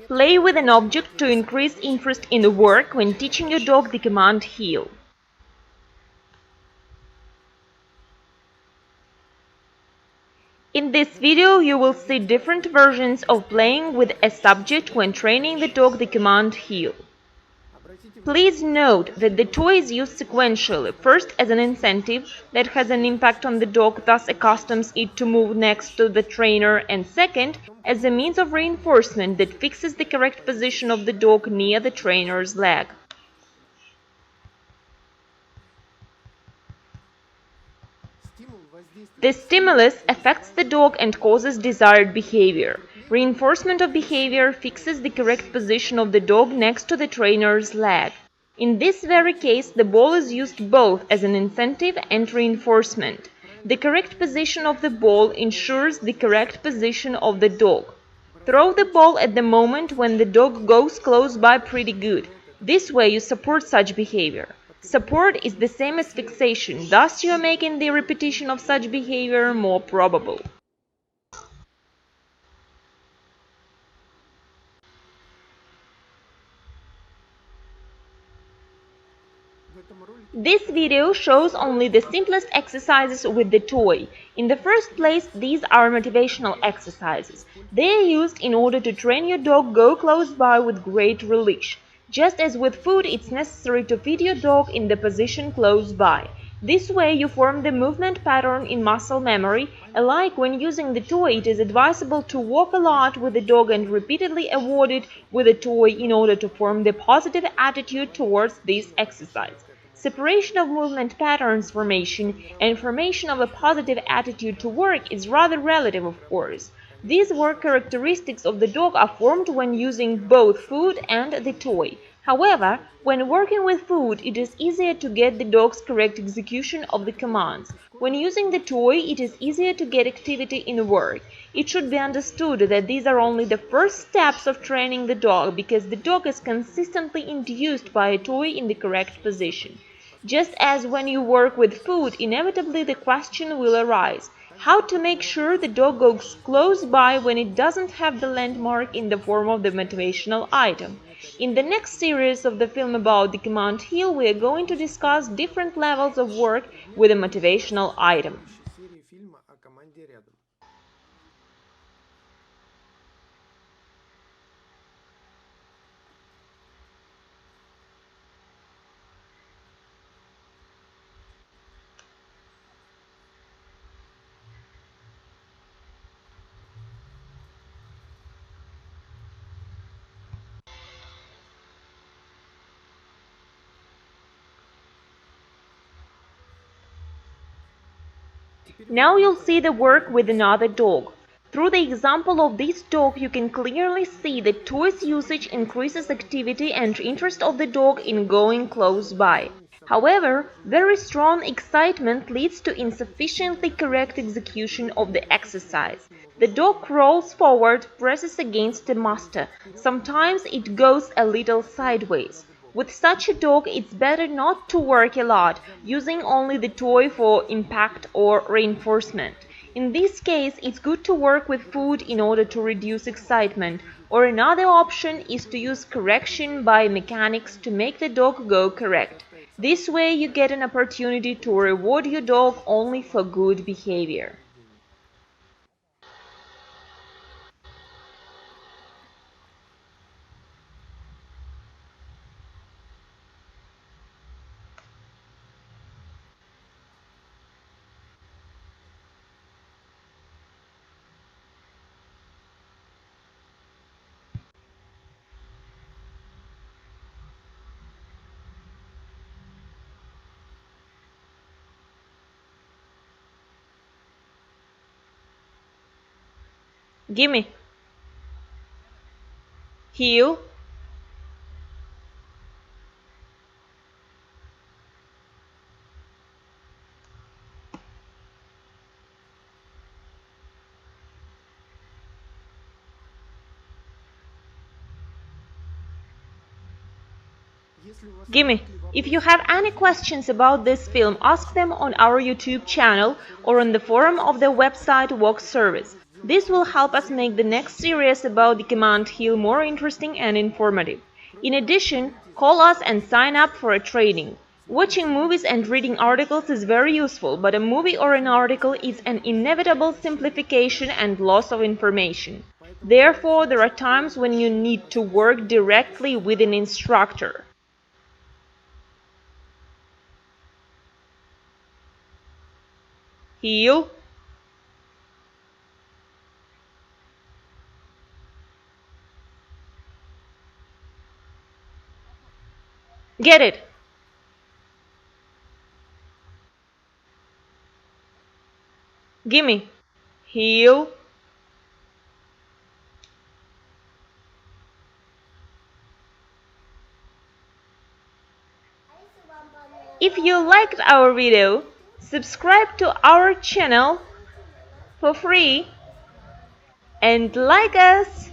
Play with an object to increase interest in the work when teaching your dog the command heel. In this video, you will see different versions of playing with a subject when training the dog the command heel. Please note that the toy is used sequentially, first as an incentive that has an impact on the dog, thus accustoms it to move next to the trainer, and second, as a means of reinforcement that fixes the correct position of the dog near the trainer's leg. The stimulus affects the dog and causes desired behavior. Reinforcement of behavior fixes the correct position of the dog next to the trainer's leg. In this very case, the ball is used both as an incentive and reinforcement. The correct position of the ball ensures the correct position of the dog. Throw the ball at the moment when the dog goes close by pretty good. This way you support such behavior. Support is the same as fixation, thus you are making the repetition of such behavior more probable. This video shows only the simplest exercises with the toy. In the first place, these are motivational exercises. They are used in order to train your dog go close by with great relish. Just as with food, it's necessary to feed your dog in the position close by. This way you form the movement pattern in muscle memory. Alike when using the toy, it is advisable to walk a lot with the dog and repeatedly award it with a toy in order to form the positive attitude towards this exercise. Separation of movement patterns formation and formation of a positive attitude to work is rather relative, of course. These work characteristics of the dog are formed when using both food and the toy. However, when working with food, it is easier to get the dog's correct execution of the commands. When using the toy, it is easier to get activity in work. It should be understood that these are only the first steps of training the dog, because the dog is consistently induced by a toy in the correct position. Just as when you work with food, inevitably the question will arise: how to make sure the dog goes close by when it doesn't have the landmark in the form of the motivational item. In the next series of the film about the command heel, we are going to discuss different levels of work with a motivational item. Now you'll see the work with another dog. Through the example of this dog, you can clearly see that toys usage increases activity and interest of the dog in going close by. However, very strong excitement leads to insufficiently correct execution of the exercise. The dog crawls forward, presses against the master. Sometimes it goes a little sideways. With such a dog, it's better not to work a lot, using only the toy for impact or reinforcement. In this case, it's good to work with food in order to reduce excitement, or another option is to use correction by mechanics to make the dog go correct. This way you get an opportunity to reward your dog only for good behavior. Gimme. Heel. Gimme. If you have any questions about this film, ask them on our YouTube channel or on the forum of the website Walk Service. This will help us make the next series about the command heal more interesting and informative. In addition, call us and sign up for a training. Watching movies and reading articles is very useful, but a movie or an article is an inevitable simplification and loss of information. Therefore, there are times when you need to work directly with an instructor. Heal. Get it. Gimme. Heal. If you liked our video, subscribe to our channel for free and like us.